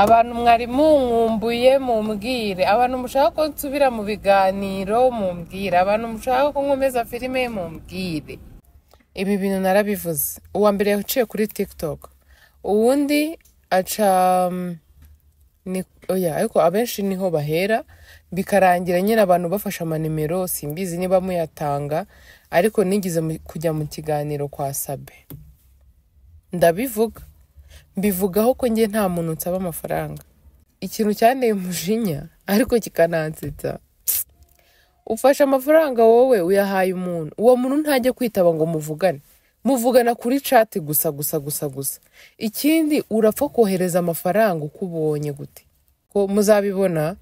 abantu mwari munkumbuye mumbwire, abantu mushaka ko nsubira mu biganiro mumbwire, abantu mushaka ko nkomeza filime mumbwire. Ibi bintu narabivuze. Uwa mbere yaciye kuri TikTok, uwundi aca ariko abenshi niho bahera bikarangira nyine abantu bafasha amanimero, simbizi niba muyatanga, ariko nigize kujya mu kiganiro kwa Sabe ndabivuga, mbivugaho ko ngiye nta muntu nsaba amafaranga. Ikintu cyanteye umujinya ariko kikanansetsa, ufashe amafaranga wowe uyahaye umuntu, uwo muntu ntajye kwitaba ngo muvugana kuri chat gusa. Ikindi urapfa kohereza amafaranga uko ubonye gute, ko muzabibona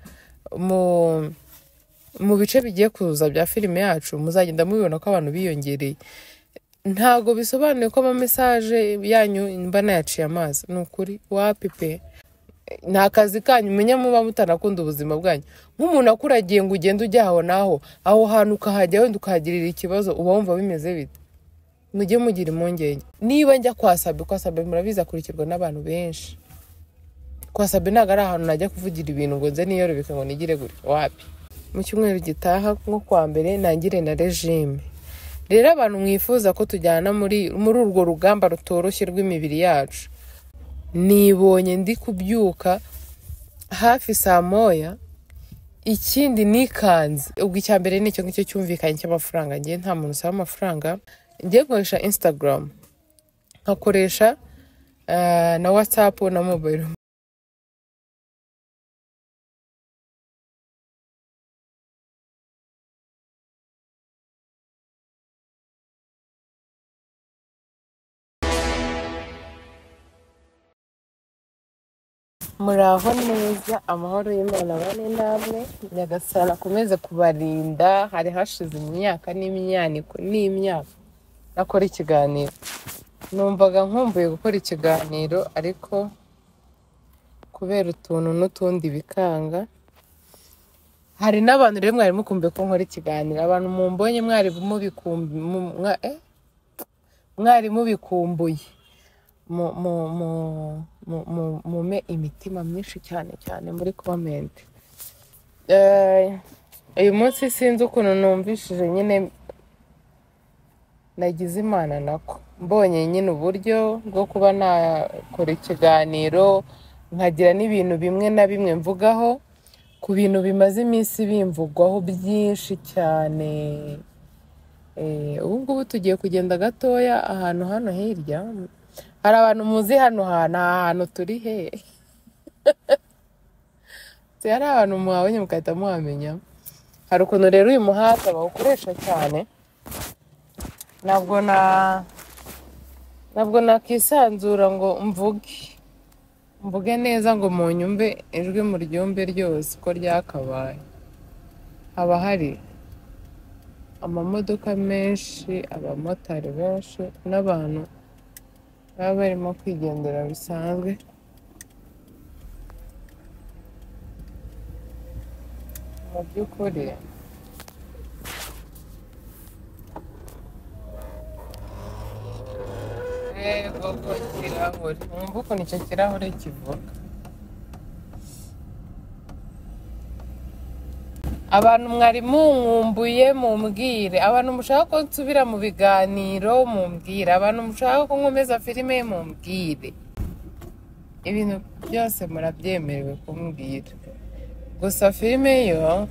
mu bice bigiye kuza bya filime yacu, muzagenda mubibona ko abantu biyongereye. Ntago bisobanuye ko ama message yanyu mba nayaciye amazi, nukuri wapi pe. Nta kazi kanyu menya muba mutanakunda ubuzima bwanyu. Nk'umuntu akuragiye ngo ugende ujya aho hantu ukahajya wenda ukahagirira ikibazo, uba wumva bimeze bite? Mujye mugira impungenge. Niba njya kwa Sabe murabiza kurikirwa n'abantu benshi. Kwa Sabe ntago ari ahantu najya kuvugira ibintu ngo nze niyorobeka ngo nigire gutya, wapi. Mu cyumweru gitaha nko kwa mbere nangire na regime. Rero abantu mwifuza ko tujyana muri urwo rugamba rutoroshye rw'imibiri yacu, nibonye ndi kubyuka hafi saa moya, ikindi nikanze. Ubwo icya mbere nicyo ngicyo cyumvikanye cy'amafaranga. Ngiye nta muntu usaba amafaranga, ngiye nkoresha Instagram, nkakoresha na WhatsApp na mobile. Muraho neza, amahoro y'Imana bane namwe, Nyagasani akomeze kubarinda. Hari hashize imyaka n'imyaka nakora ikiganiro, numvaga nkumbuye gukora ikiganiro, ariko kubera utuntu n'utundi bikanga. Hari n'abantu rero mwari mukumbuye ko nkora ikiganiro, abantu mumbonye mwari mubikumbuye, mume imitima myinshi cyane muri comment. Uyu munsi sinzi ukuntu numvishije, nyine nagize Imana nako mbonye nyine uburyo bwo kuba nakora ikiganiro, nkagira n'ibintu bimwe na bimwe mvugaho ku bintu bimaze iminsi bimvugwaho byinshi cyane. Ubu ngubu tugiye kugenda gatoya ahantu hano hirya. Hari abantu muzi hano hantu turi he? Hari abantu muhabonye mugahita muhamenya. Hari ukuntu rero uyu muhanda bawukoresha cyane, ntabwo nakisanzura ngo mvuge neza ngo munyumve ijwi muryumve ryose uko ryakabaye. Haba hari amamodoka menshi, abamotari benshi, n'abantu baba barimo kwigendera bisanzwe. Mu by'ukuri koko kirahure, mwumva ukuntu icyo kirahure kivuga. Abantu mwari munkumbuye mumbwire, abantu mushaka ko nsubira mu biganiro mumbwire, abantu mushaka ko nkomeza filime mumbwire. Ibintu byose murabyemerewe kumbwira, gusa filime yo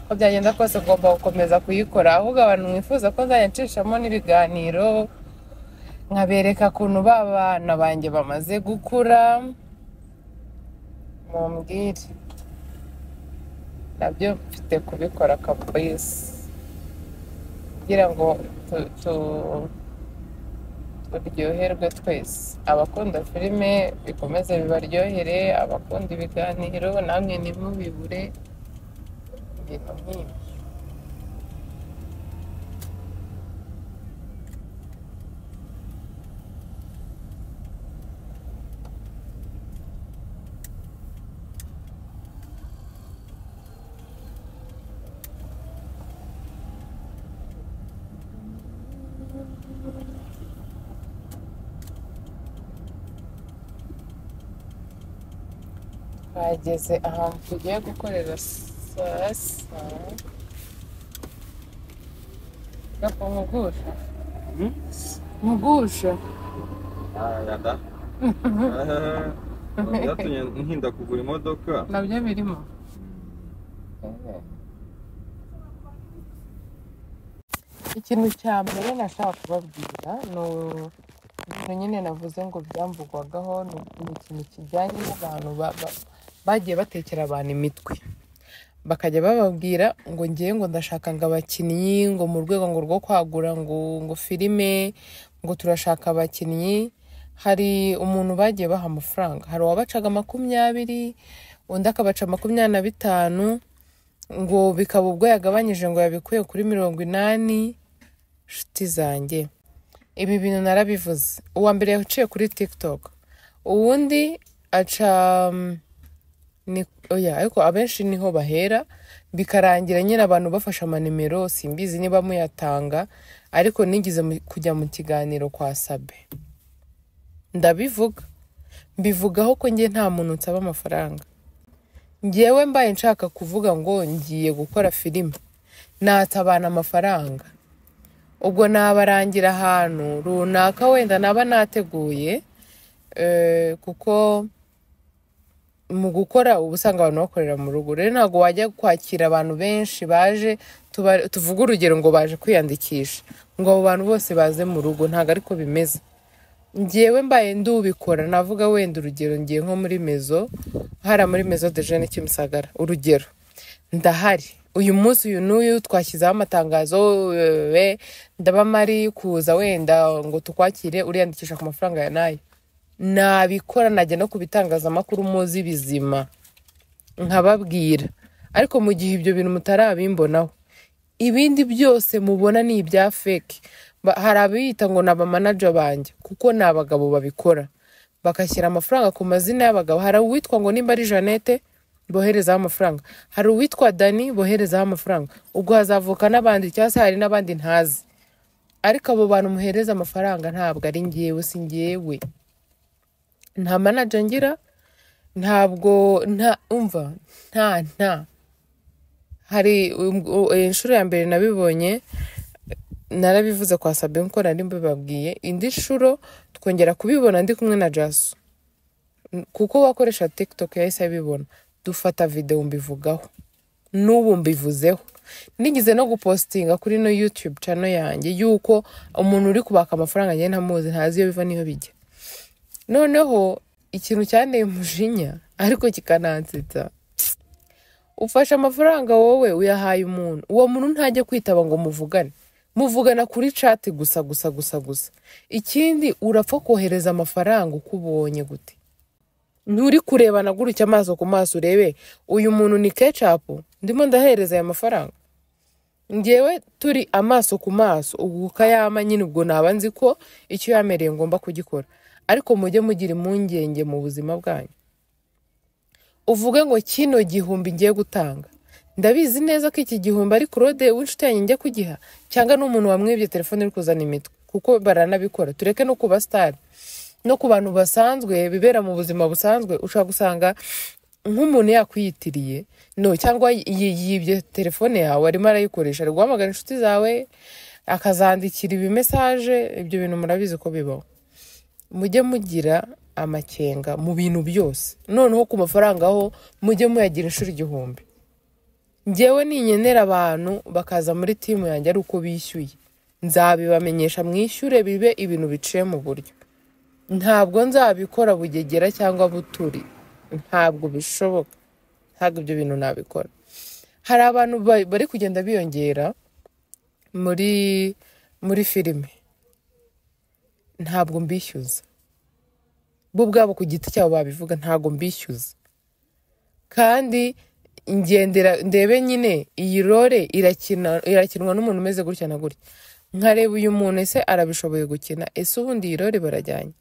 ko byagenda kose ngomba gukomeza kuyikora. Ahubwo abantu mwifuza ko nzajya ncishamo n'ibiganiro, nkabereka ukuntu bana banjye bamaze gukura, mumbwire. Nabyo mfite kubikora kabisa, kugira ngo turyoherwe twese. Abakunda filime bikomeze bibaryohere, abakunda ibiganiro namwe ntimubibure ibintu nk'ibi. twageze ahantu tugiye gukorera sasa gapfa nkugusha nkugusha yada byatumye ntinda kugura imodoka nabyo birimo ikintu cya mbere nashaka kubabwira ni nyine navuze ngo byamvugwagaho ni ikintu kijyanye n'abantu bagiye batekera abantu imitwe bakajya bababwira ngo ngiye ngo ndashaka ngo abakinnyi ngo mu rwego ngo rwo kwagura ngo filime ngo turashaka abakinnyi hari umuntu bagiye baha amafaranga hari uwabacaga 20 undi akabaca 25 ngo bikaba ubwo yagabanyije ngo yabikuye kuri 80 nshuti zanjye ibi bintu narabivuze uwa mbere yaciye kuri TikTok uwundi aca ariko abenshi niho bahera bikarangira nyine abantu bafasha amanimero simbizi niba muyatanga ariko nigize kujya mu kiganiro kwa Sabe ndabivuga mbivugaho ko ngiye nta muntu nsaba amafaranga ngiyewe mbaye nshaka kuvuga ngo ngiye gukora filime natabana amafaranga ubwo nabarangira ahantu runaka wenda naba nateguye kuko mu gukora ubusanga abantu bakorera mu rugo rero ntago wajya kwakira abantu benshi baje tuvuga urugero ngo baje kwiyandikisha ngo abo bantu bose baze mu rugo ntago ariko bimeze ngiyewe mbaye ndubikora navuga wenda urugero ngiye nko muri mezo hara muri mezo de jeune Kimisagara urugero ndahari uyu munsi uyu n'uyu twashyizeho amatangazo ndaba mari kuza wenda ngo tukwakire uriyandikisha ku mafaranga ya nayo nabikora najya no kubitangazamakuru muzi bizima nkababwira ariko mu gihe ibyo bintu mutarabimbonaho ibindi byose mubona ni ibya fake hari abiyita ngo naba manager banjye kuko ni abagabo babikora bakashyira amafaranga ku mazina y'abagabo hari uwitwa ngo nimba ari Jeannette boherezaho amafaranga hari uwitwa Dani boherezaho amafaranga ubwo hazavuka n'abandi cyangwa se hari n'abandi ntazi ariko abo bantu muhereza amafaranga ntabwo ari ngiyewe si ngiyewe nta manager ngira ntabwo nta hari inshuro ya mbere nabibonye narabivuze kwa Sabe nko nari mbibabwiye indi shuro twongera kubibona ndi kumwe na Jaso kuko wakoresha TikTok yahise abibona dufata video mbivugaho n'ubu mbivuzeho nigize no gupostinga kuri no YouTube channel yanjye yuko umuntu uri kubaka amafaranga njye ntamuzi ntazi iyo biva niyo bijya noneho ikintu cyane umujinya ariko kikanansetsa ufasha amafaranga wowe uyahaye umuntu uwo muntu ntajye kwitaba ngo muvugana kuri chat gusa ikindi urapfa kohereza amafaranga ukubonye gute nturi kurebana gutya amaso ku maso urebe uyu muntu ni ketchup ndimo ndahereza aya mafaranga ngewe turi amaso ku maso ukayama nyine ubwo naba nzi ko icyo yamereye ngomba kugikora ariko mujye mugira impungenge mu buzima bwanyu uvuge ngo kino gihumbi ngiye gutanga ndabizi neza ko iki gihumbi ari Claude w'inshuti yanjye njye kugiha cyangwa n'umuntu wamwibye telefone uri kuzana imitwe kuko baranabikora tureke no kuba star no ku bantu basanzwe bibera mu buzima busanzwe ushaka gusanga nk'umuntu yakwiyitiriye cyangwa yibye telefone yawe arimo arayikoresha ari guhamagara inshuti zawe akazandikira ibimesaje ibyo bintu murabizi ko bibaho mujye mugira amakenga mu bintu byose noneho ku mafaranga aho mujye muyagira inshuro 1000 ngewe ninyenera abantu bakaza muri timu yanjye ari uko bishyuye nzabibamenyesha mwishyure bibe ibintu biciye mu buryo ntabwo nzabikora bugegera cyangwa buturi ntabwo bishoboka ntabwo ibyo bintu nabikora hari abantu bari kugenda biyongera muri filime ntabwo mbishyuza bo ubwabo ku giti cyabo babivuga ntabwo mbishyuza kandi ndebe nyine iyi role irakinwa n'umuntu umeze gutya na gutya nkareba uyu muntu ese arabishoboye gukina ese ubundi iyi role barajyanye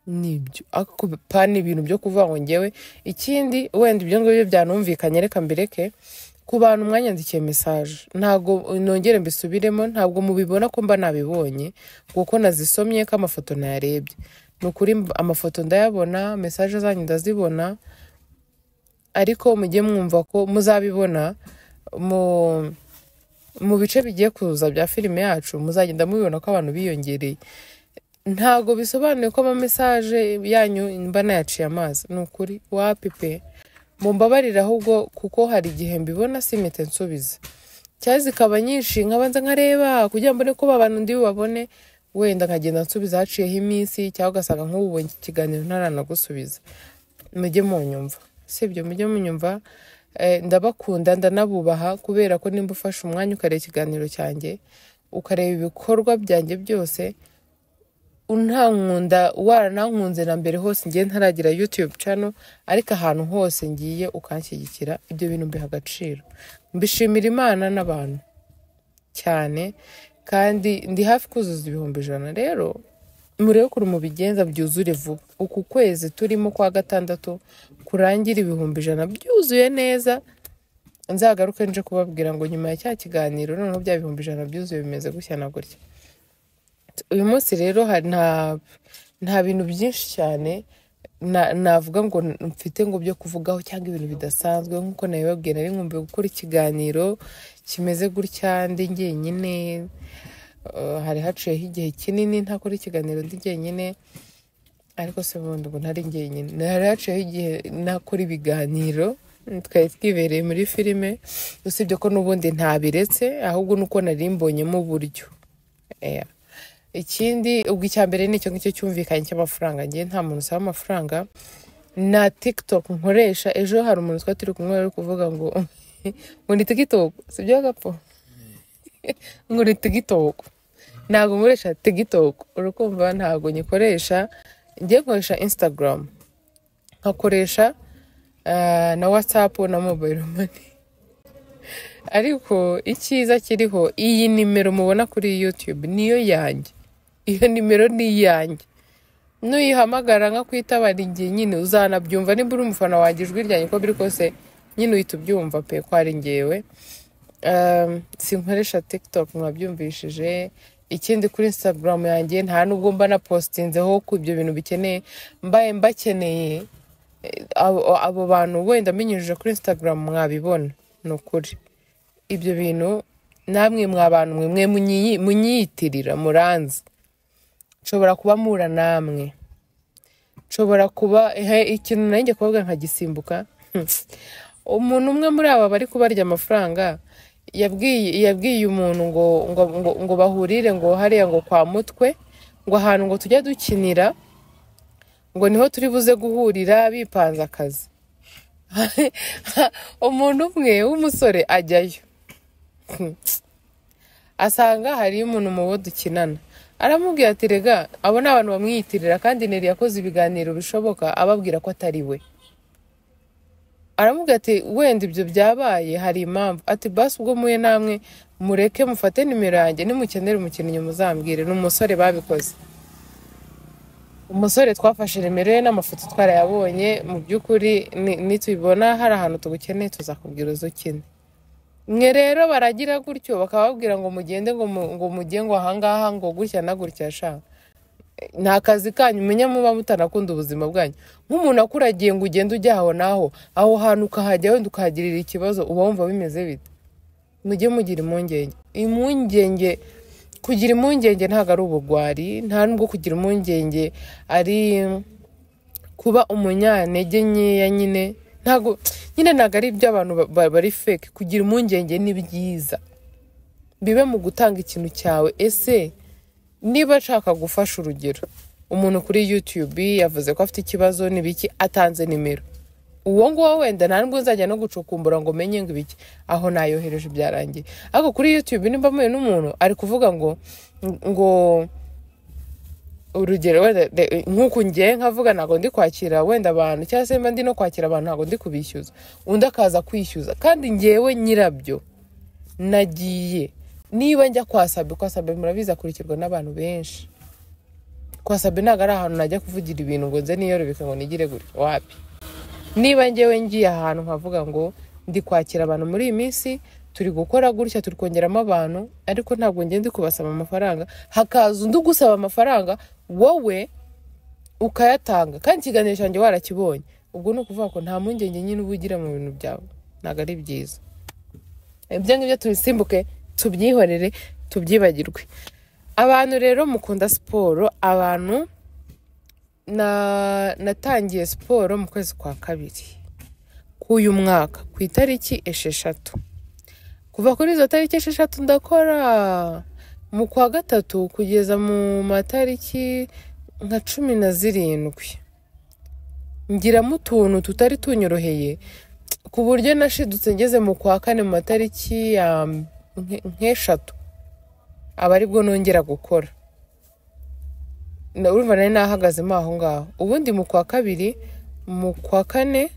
nibyo akupana ibintu byo kuvuga ngo ngewe ikindi wenda ibyo ngibyo byanumvikanye reka mbireke ku bantu mwanyandikiye message ntago nongere mbisubiremo ntabwo mubibona ko mba nabibonye kuko nazisomye ko amafoto nayarebye nukuri amafoto ndayabona, message zanyu ndazibona, ariko mujye mwumva ko muzabibona mu bice bigiye kuza bya filime yacu, muzagenda mubibona ko abantu biyongereye. Ntago bisobanuye ko ama message yanyu mba nayaciye amazi, nukuri wapi pe. Mumbabarira ahubwo kuko hari igihe mbibona simete nsubiza, cyangwa zikaba nyinshi nkabanza nkareba kugira mbone ko abantu ndi babone, wenda nkagenda nsubiza haciyeho iminsi, cyangwa ugasanga nk'ububonye ikiganiro ntaranagusubiza. Mujye munyumva, sibyo? Mujye munyumva. Ndabakunda ndanabubaha, kubera ko nimba ufashe umwanya ukareba ikiganiro cyanjye, ukareba ibikorwa byanjye byose, untankunda waranankunze na mbere hose ngiye ntaragira YouTube channel, ariko ahantu hose ngiye ukanshyigikira, ibyo bintu mbiha agaciro. Mbishimira Imana n'abantu cyane, kandi ndi hafi kuzuza 100,000. Rero murebe kuri mu bigenza byuzure vuba. Uku kwezi turimo kwa gatandatu kurangira 100,000 byuzuye neza, nzagaruke nje kubabwira ngo nyuma ya cya kiganiro noneho bya 100,000 byuzuye bimeze gutya na gutya. Uyu munsi rero nta bintu byinshi cyane navuga ngo mfite ngo byo kuvugaho cyangwa ibintu bidasanzwe. Nkuko nabibabwiye, nari nkumbuye gukora ikiganiro kimeze gutya ndi njyenyine. Hari haciyeho igihe kinini ntakora ikiganiro ndi njyenyine, ariko se bundi ngo ntari njyenyine. Hari haciyeho igihe nakora ibiganiro twari twibereye muri filime, usibye ko n'ubundi ntabiretse, ahubwo nuko nari mbonyemo uburyo. Ikindi ubwo icyambere nicyo ngicyo cyumvikanye cy'amafaranga. Ngiye nta muntu usaba amafaranga na TikTok nkoresha. Ejo hari umuntu twaturi kumwe ari kuvuga ngo ni TikTok, sibyo gapfa? Ngo ni TikTok. Ntago nkoresha TikTok, urukumva? Ntago nyikoresha. Ngiye nkoresha Instagram, nkakoresha na WhatsApp na mobile money. Ariko icyiza kiriho, iyi nimero mubona kuri YouTube niyo yanjye. Iyo nimero ni iyanjye. Nuyihamagara nka kwitabara igihe nyine uzanabyumva, nimba uri umufana wanjye ijwi ryanjye ko biri kose nyine uhita ubyumva pe ko ari njyewe. Sinkoresha TikTok mwabyumvishije. Ikindi kuri Instagram yanjye nta nubwo mba na postinzeho ku ibyo bintu bikeneye, mbaye mbakeneye abo bantu wenda menyesheje kuri Instagram mwabibona. Nukuri ibyo bintu namwe mwabantu mwe munyiyitirira muranzi. Nshobora kuba mura namwe, nshobora kuba ikintu nanjye kubabwa nkagisimbuka. Umuntu umwe muri aba bari kubarya amafaranga yabwiye umuntu ngo bahurire ngo hariya ngo kwa Mutwe, ngo ahantu ngo tujya dukinira, ngo niho turi buze guhurira bipanze akazi. Umuntu umwe w'umusore ajyayo, asanga hari umuntu mu bo dukinana, aramubwira ati rega abo ni abantu bamwiyitirira, kandi neri yakoze ibiganiro bishoboka ababwira ko atari we. Aramubwira ati wenda ibyo byabaye hari impamvu. Ati basi ubwo muye namwe mureke mufate nimero yanjye, nimukenera umukinnyi muzambwire. N'umusore babikoze. Umusore twafashe nimero ye n'amafoto twarayabonye. Mu by'ukuri nitubibona hari ahantu tugukeneye tuzakubwira uzukine. Mwe rero baragira gutyo bakababwira ngo mugende ngo mujye ngo ahangaha ngo gutya na gutya sha. Nta kazi kanyu menya muba mutanakunda ubuzima bwanyu. Nk'umuntu akuragiye ngo ugende ujya aho naho, aho hantu ukahajya wenda ukahagirira ikibazo, uba wumva bimeze bite? Mujye mugira impungenge. Kugira impungenge ntago ari ubugwari, nta nubwo kugira impungenge ari kuba umunyantege nkeya nyine. Ntago ari ibyo abantu bari fake. Kugira impungenge ni byiza, bibe mu gutanga ikintu cyawe. Ese niba nshaka gufasha urugero, umuntu kuri YouTube yavuze ko afite ikibazo n'ibiki, atanze nimero, uwo nguwo wenda nta nubwo nzajya no gucukumbura ngo menye ngo ibiki, aho nayohereje byarangiye. Ariko kuri YouTube nimba muye n'umuntu ari kuvuga ngo urugero wenda nk'uko ngiye nkavuga ntago ndi kwakira wenda abantu, cyangwa se mba ndi no kwakira abantu ntago ndi kubishyuza, undi akaza kwishyuza, kandi ngewe nyirabyo nagiye. Niba njya kwa Sabe murabiza kurikirwa n'abantu benshi. Kwa Sabe ntago ari ahantu najya kuvugira ibintu ngo nze niyorobeka ngo nigire gutya, wapi. Niba ngewe ngiye ahantu nkavuga ngo ndi kwakira abantu muri iyi minsi, turi gukora gutya, turi kongeramo abantu, ariko ntabwo ngende kubasaba amafaranga, hakaza undi gusaba amafaranga, wowe ukayatanga kandi ikiganiro cyanjye warakibonye, ubwo ni ukuvuga ko nta mpungenge nyine uba ugira mu bintu byawe, ntabwo ari byiza. Ibyo ngibyo tubisimbuke, tubyihorere, tubyibagirwe. Abantu rero mukunda siporo, abantu natangiye siporo mu kwezi kwa kabiri k'uyu mwaka ku itariki 6. Kuva kuri izo tariki 6 ndakora mu kwa gatatu kugeza mu matariki nka 17 ngiramo utuntu tutari tunyoroheye ku buryo nashidutse ngeze mu kwa kane mu matariki ya nk'eshatu aba aribwo nongera gukora. Urumva nari nahagazemo aho ngaho. Ubundi mu kwa kabiri, mu kwa kane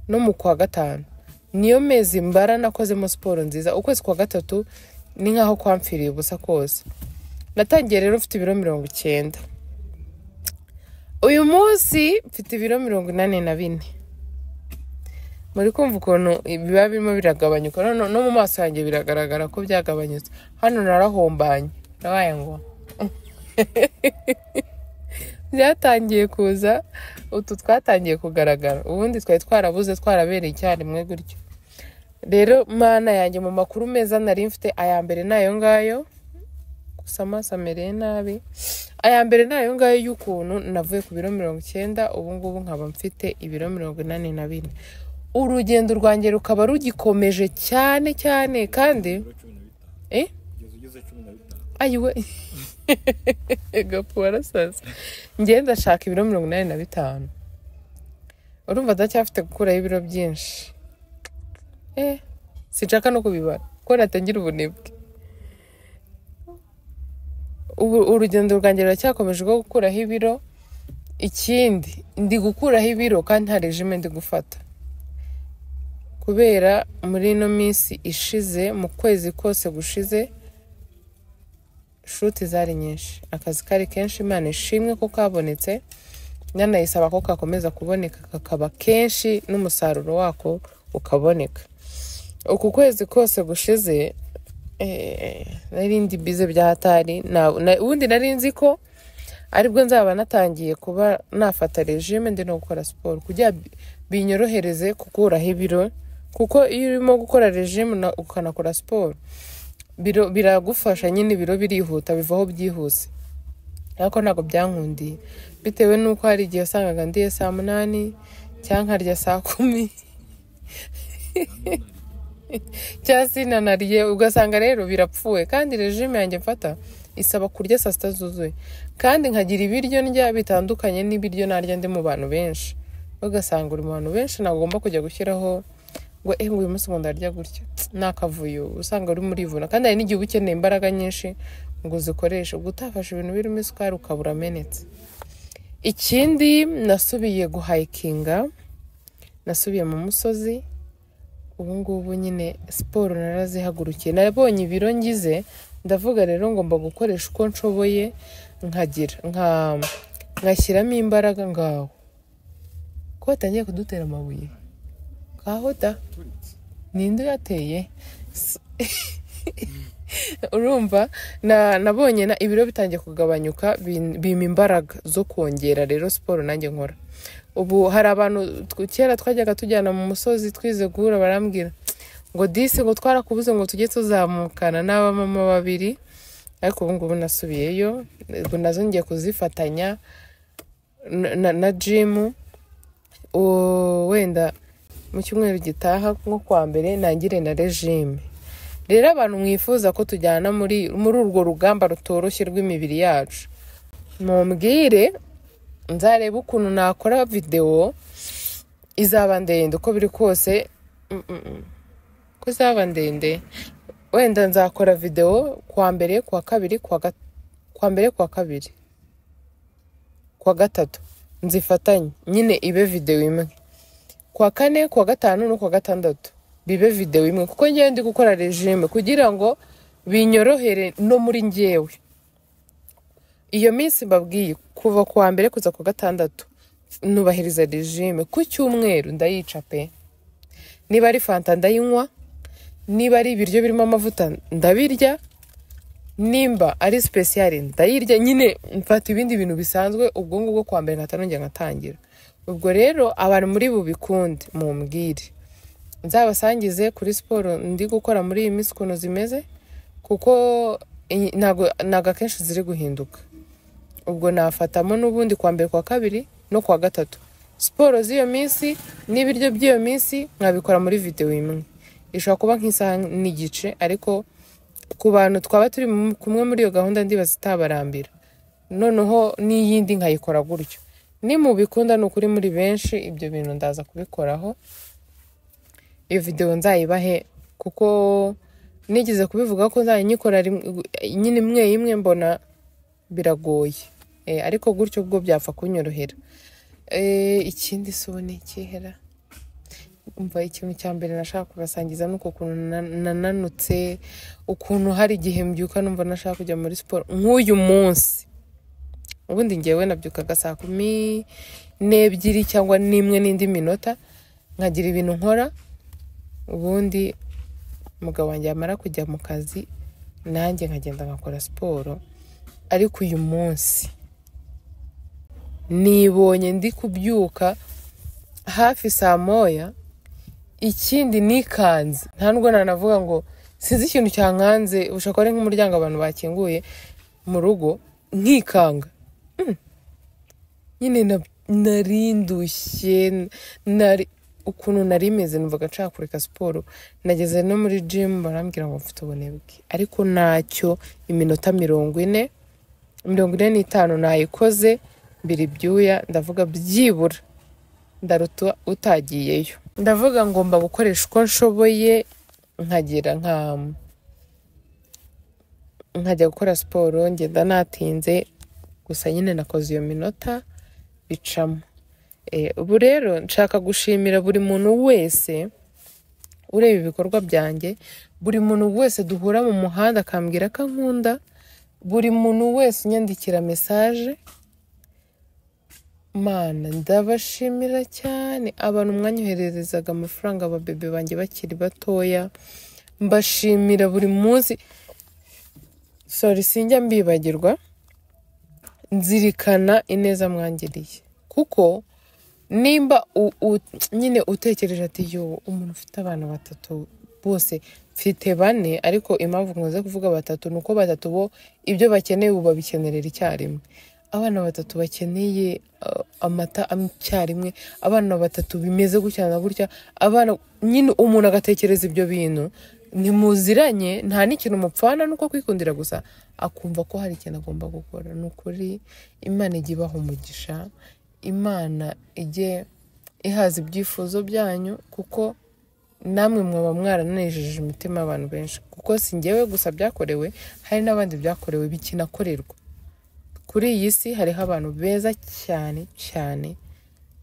no mu kwa gatanu niyo mezi mbara nakozemo siporo nziza. Ukwezi kwa gatatu ni nkaho kwamfiriye ubusa kose. Natangiye rero mfite ibiro 90. Uyu munsi mfite ibiro 84. Muri kumva ukuntu biba birimo biragabanyuka, no mu maso yanjye biragaragara ko byagabanyutse. Hano narahombanye, nabaye ngo byatangiye kuza, utu twatangiye kugaragara. Ubundi twari twarabuze, twarabereye icyarimwe gutyo. Rero mana yanjye, mu makuru meza nari mfite, aya mbere nayo ngayo, gusa amaso amereye nabi. Aya mbere nayo ngayo y'ukuntu navuye ku biro 90, ubu ngubu nkaba mfite ibiro 84. Urugendo rwanjye rukaba rugikomeje cyane cyane, kandi ayiwe gapura sasa ngenda ndashaka ibiro 85. Urumva ndacyafite gukuraho ibiro byinshi. Sinshaka no kubibara ko natangira ubunebwe. Urugendo rwanjye ruracyakomeje rwo gukuraho ibiro. Ikindi ndi gukuraho ibiro kandi nta regime ndi gufata, kubera muri ino minsi ishize, mu kwezi kose gushize, shuti zari nyinshi, akazi kari kenshi. Imana ishimwe ko kabonetse, nanayisaba ko kakomeza kuboneka, kakaba kenshi n'umusaruro wako ukaboneka. Uku kwezi kose gushize narindi bize bya hatari. Ubundi nari nzi ko aribwo nzaba natangiye kuba nafata regime ndi no gukora siporo kugira binyorohereze gukuraho ibiro, kuko iyo urimo gukora regime ukanakora siporo biragufasha nyine, ibiro birihuta, bivaho byihuse. Ariko ntabwo byankundiye, bitewe nuko hari igihe wasangaga ndiye saa 8 cyangwa nkarya saa 10 cyangwa sinanariye, ugasanga rero birapfuye. Kandi regime yanjye mfata isaba kurya saa 6 zuzuye, kandi nkagira ibiryo ndya bitandukanye n'ibiryo narya ndi mu bantu benshi. Ugasanga uri mu bantu benshi, nagomba kujya gushyiraho ngo uyu munsi ngo ndarya gutya, nakavuyo. Usanga uri muri ivuna, kandi hari n'igihe ukeneye imbaraga nyinshi ngo uzikoreshe, ubwo utafashe ibintu birimo isukari ukabura amenetse. Ikindi, nasubiye guhikinga, nasubiye mu musozi. Ubu ngubu nyine siporo narazihagurukiye, nabonye ibiro ngize, ndavuga rero ngomba gukoresha uko nshoboye, ngashyiramo imbaraga. Ngaho ko batangiye kudutera amabuye, ngaho da ninde yateye? Urumva nabonye ibiro bitangiye kugabanyuka, bima imbaraga zo kongera rero siporo nanjye nkora. Ubu hari abantu kera twajyaga tujyana mu musozi twize guhura, barambwira ngo disi ngo twarakubuze ngo tujye tuzamukana n'abamama 2. Ariko ubu ngubu nasubiyeyo, ubu nazo ngiye kuzifatanya na gym. Wenda mu cyumweru gitaha nko kwa mbere nangire na regime. Rero abantu mwifuza ko tujyana muri urwo rugamba rutoroshye rw'imibiri yacu, mumbwire nzareba ukuntu nakora video. Izaba ndende uko biri kose, ko izaba ndende. Wenda nzakora video kwa mbere, kwa kabiri, kwa mbere, kwa kabiri, kwa gatatu nzifatanye nyine ibe video imwe. Kwa kane, kwa gatanu no kwa gatandatu bibe video imwe, kuko ngiye ndi gukora regime kugira ngo binyorohere no muri ngewe. Iyo minsi mbabwiye kuva kwa mbere kuza kwa gatandatu nubahiriza regime. Ku cyumweru ndayica pe. Niba ari fanta ndayinywa, niba ari ibiryo birimo amavuta ndabirya, nimba ari special ndayirya nyine mfata ibindi bintu bisanzwe ubwo ngubwo kwa mbere nkatanongera ngatangira. Ubwo rero abantu muri bubikunde mumbwire nzabasangize kuri siporo ndi gukora muri iyi minsi ukuntu zimeze, kuko ntago akenshi ziri guhinduka. Ubwo nafatamo n'ubundi kwa mbere kwa kabiri no kwa gatatu siporo z'iyo minsi n'ibiryo by'iyo minsi nkabikora muri video imwe. Ishobora kuba nk'isaha n'igice, ariko ku bantu twaba turi kumwe muri iyo gahunda ndibaza itabarambira, noneho n'iyindi nkayikora gutyo. Ni mubikunda n'ukuri muri benshi ibyo bintu ndaza kubikoraho, iyo video nzayibahe kuko nigeze kubivuga ko nzanyikora nyine imwe mbona biragoye, ariko gutyo ubwo byapfa kunyorohera. Ikindi sobone ikihera umva ikintu cya mbere nashaka kubasangiza nuko ukuntu nananutse, ukuntu hari igihe mbyuka numva nashaka kujya muri siporo nk'uyu munsi. Ubundi ngewe nabyukaga saa 12 cyangwa n'imwe n'indi minota nkagira ibintu nkora, ubundi umugabo wanjye yamara kujya mu kazi nanjye nkagenda ngakora siporo. Ariko uyu munsi nibonye ndi kubyuka hafi saa 1, ikindi nikanze nta nubwo nanavuga ngo sinzi ikintu cyankanze, ushaka ari nk'umuryango abantu bakinguye mu rugo nkikanga. Nyine narindushye, ukuntu narimeze numvaga nshaka kureka siporo. Nageze no muri gym barambwira ngo mfite ubunebwe, ariko ntacyo iminota 45 nayikoze mbiri byuya. Ndavuga byibura ndaruta utagiyeyo. Ndavuga ngomba gukoresha uko nshoboye nkagira nkajya gukora siporo ngenda natinze, gusa nyine nakoze iyo minota bicamo. Ubu rero nshaka gushimira buri muntu wese ureba ibikorwa byanjye, buri muntu wese duhura mu muhanda akambwira ko nkunda, buri muntu wese unyandikira message. Mana ndabashimira cyane abantu mwanyohererezaga amafaranga ababebe banjye bakiri batoya, mbashimira buri munsi. Sorry sinjya mbibagirwa, nzirikana ineza mwangiriye, kuko nimba nyine utekereje ati yo umuntu ufite abana 3 bose mfite 4, ariko impamvu nkoze kuvuga 3 nuko 3 bo ibyo bakeneye ubu babikenerera icyarimwe. Abana 3 bakeneye amata icyarimwe, abana 3 bimeze gutya na gutya, abana nyine umuntu agatekereza ibyo bintu. Ntimuziranye, nta n'ikintu mupfana nuko kwikundira gusa akumva ko hari ikintu agomba gukora. Nukuri Imana ijye ibaha umugisha, Imana ijye ihaza ibyifuzo byanyu, kuko namwe mwaba mwarananejeje imitima y'abantu benshi. Kuko si njyewe gusa byakorewe, hari n'abandi byakorewe bikinakorerwa. Kuri iyi si hariho abantu beza cyane cyane,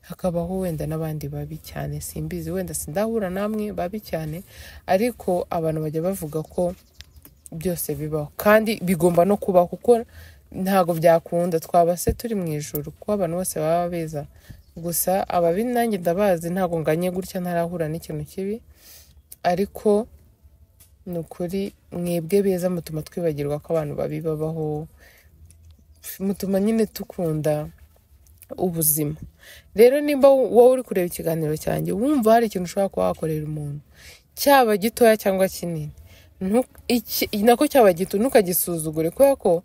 hakabaho wenda n'abandi babi cyane. Simbizi, wenda sindahura namwe babi cyane, ariko abantu bajya bavuga ko byose bibaho kandi bigomba no kubaho, kuko ntago byakunda twaba se turi mu ijuru ko abantu bose baba beza. Gusa ababi nanjye ndabazi, ntago nganye gutya ntarahura n'ikintu kibi, ariko nukuri mwebwe beza mutuma twibagirwa ko abantu babi babaho, mutuma nyine tukunda ubuzima. Rero nimba wowe uri kureba ikiganiro cyanjye wumva hari ikintu ushobora kuba wakorera umuntu, cyaba gitoya cyangwa kinini, nako cyaba gito ntukagisuzugure, kubera ko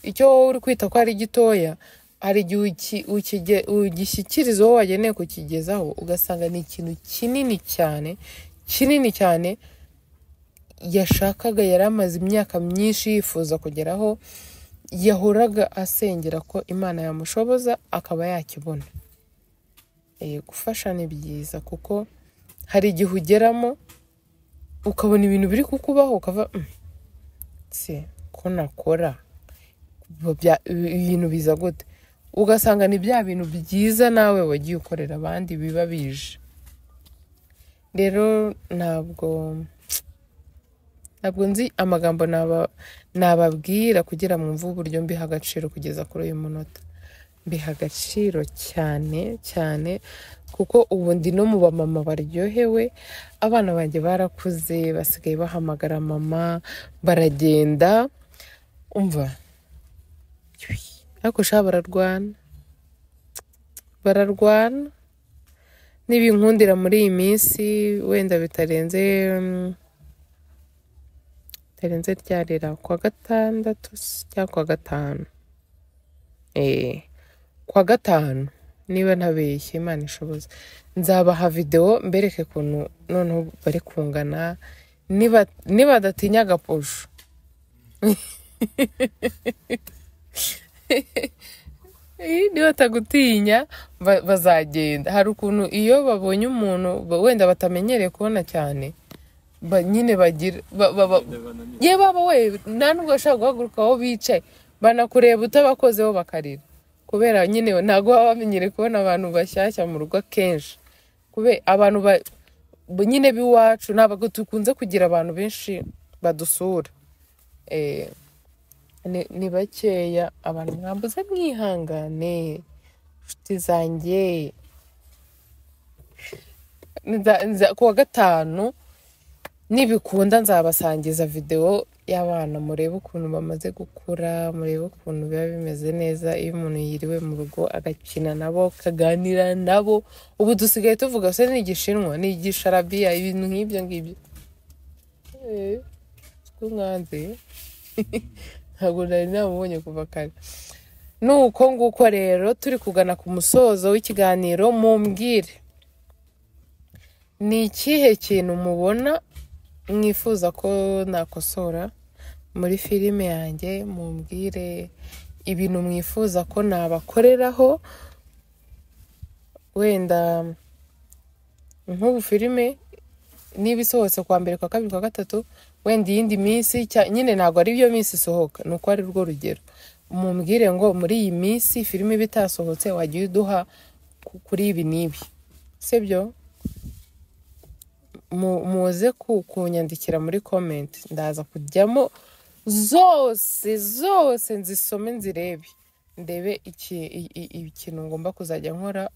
icyo wowe uri kwita ko ari gitoya hari igihe ugishyikiriza uwo wageneye kukigezaho ugasanga ni ikintu kinini cyane yashakaga, yari amaze imyaka myinshi yifuza kugeraho, yahoraga asengera ko Imana yamushoboza akaba yakibona. Gufasha ni byiza, kuko hari igihe ugeramo ukabona ibintu biri kukubaho ukava ko nakora ibintu biza gute, ugasanga ni bya bintu byiza nawe wagiye ukorera abandi biba bije. Rero ntabwo nzi amagambo nababwira kugira mwumve uburyo mbiha agaciro kugeza kuri uyu munota. Mbiha agaciro cyane cyane, kuko ubu ndi no mu bamama baryohewe. Abana banjye barakuze, basigaye bahamagara mama, baragenda. umva ariko sha bararwana n'ibinkundira muri iyi minsi wenda bitarenze ryarira kwa gatandatu cyangwa kwa gatanu kwa gatanu niba ntabeshye Imana ishoboza nzabaha video mbereke ukuntu noneho bari kungana niba datinya agaposho niba batagutinya bazagenda. Hari ukuntu iyo babonye umuntu wenda batamenyereye kubona cyane nyine bagira ye baba we nta nubwo bashaka guhaguruka aho bicaye banakureba utabakozeho bakarira kubera nyine ntabwo baba bamenyereye kubona abantu bashyashya mu rugo kenshi kubera abantu nyine b'iwacu ntabwo tukunze kugira abantu benshi badusura ni bakeya abantu mwambuze mwihangane inshuti zanjye kuwa gatanu nibikunda nzabasangiza video y'abana murebe ukuntu bamaze gukura murebe ukuntu biba bimeze neza iyo umuntu yiriwe mu rugo agakina nabo kaganira nabo ubu dusigaye tuvuga se ni igishinwa ni igisharabiya ibintu nk'ibyo ngibyo mwanze ntabwo nari namubonye kuva kare nuko nguko rero turi kugana ku musozo w'ikiganiro mumbwire ni ikihe kintu mubona mwifuza ko nakosora muri filime yanjye mumbwire ibintu mwifuza ko nabakoreraho wenda nk'ubu filime niba isohotse kwa mbere kwa kabiri kwa gatatu wenda iyindi minsi nyine ntabwo ari byo minsi isohoka nuko ari rwo rugero mumbwire ngo muri iyi minsi filime bitasohotse wagiye uduha kuri ibi n'ibi sibyo muze kunyandikira muri comment ndaza kujyamo zose nzisome nzirebe ndebe ikintu ngomba kuzajya nkora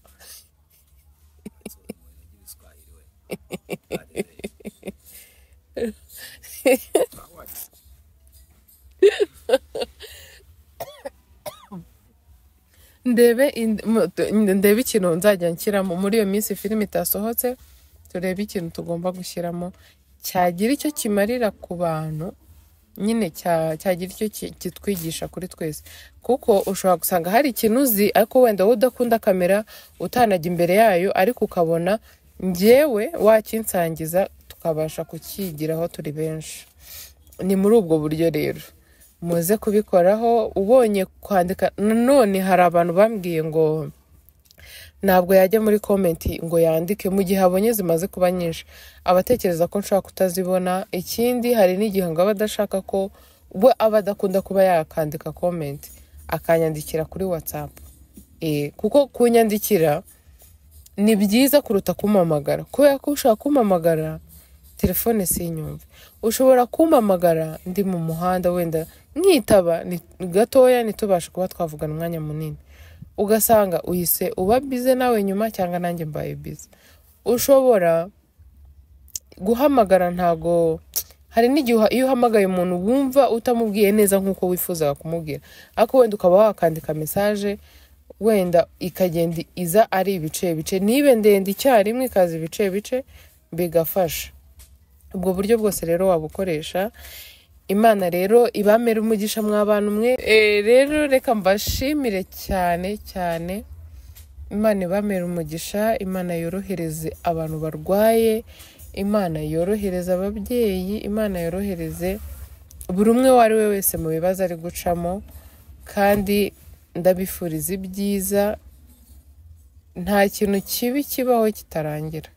ndebe ikintu nzajya nshyiramo muri iyo minsi filime itasohotse turebe ikintu tugomba gushyiramo cyagira icyo kimarira ku bantu nyine cyagira icyo kitwigisha kuri twese kuko ushobora gusanga hari ikintu uzi ariko wenda wowe udakunda kamera utanajya imbere yayo ariko ukabona njyewe wakinsangiza tukabasha kukigiraho turi benshi ni muri ubwo buryo rero muze kubikoraho ubonye kwandika none hari abantu bambwiye ngo ntabwo yajya muri comment ngo yandike mu gihe abonye zimaze kuba nyinshi abatekereza ko nshaka kutazibona ikindi hari n'igihe ngo abadashaka ko we abadakunda kuba yakandika comment akanyandikira kuri WhatsApp kuko kunyandikira ni byiza kuruta kumamagara kubera ko ushaka kumamagara telefone sinyumve ushobora kumamagara ndi mu muhanda wenda nkitaba ni gatoya nitubasha kuba twavugana umwanya munini ugasanga uyise uba bize nawe nyuma cyangwa nanjye mbaye bize ushobora guhamagara ntago hari n'igihe iyo uhamagaye umuntu wumva utamubwiye neza nk'uko wifuzaga kumubwira ariko wenda ukaba wakandika message wenda ikagenda iza ari ibice nibe ndende icyarimwe ikaza ibice bigafasha ubwo buryo bwose rero wabukoresha Imana rero ibamera umugisha mw'abantu mwe rero reka mbashimire cyane Imana ibamera umugisha Imana yorohereze abantu barwaye Imana yorohereze ababyeyi Imana yorohereze buri umwe wari we wese mu bibazo ari gucamo kandi ndabifuriza ibyiza nta kintu kibi kibaho kitarangira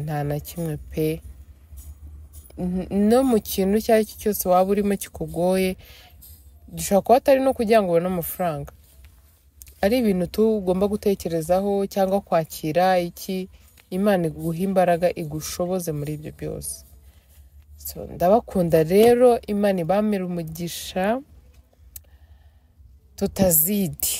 nta na kimwe pe no mu kintu icyo ari cyo cyose waba urimo kikugoye gishobora kuba atari no kugira ngo ubone amafaranga ari ibintu tugomba gutekerezaho cyangwa kwakira iki Imana iguha imbaraga igushoboze muri ibyo byose ndabakunda rero Imana ibamera umugisha tutazidi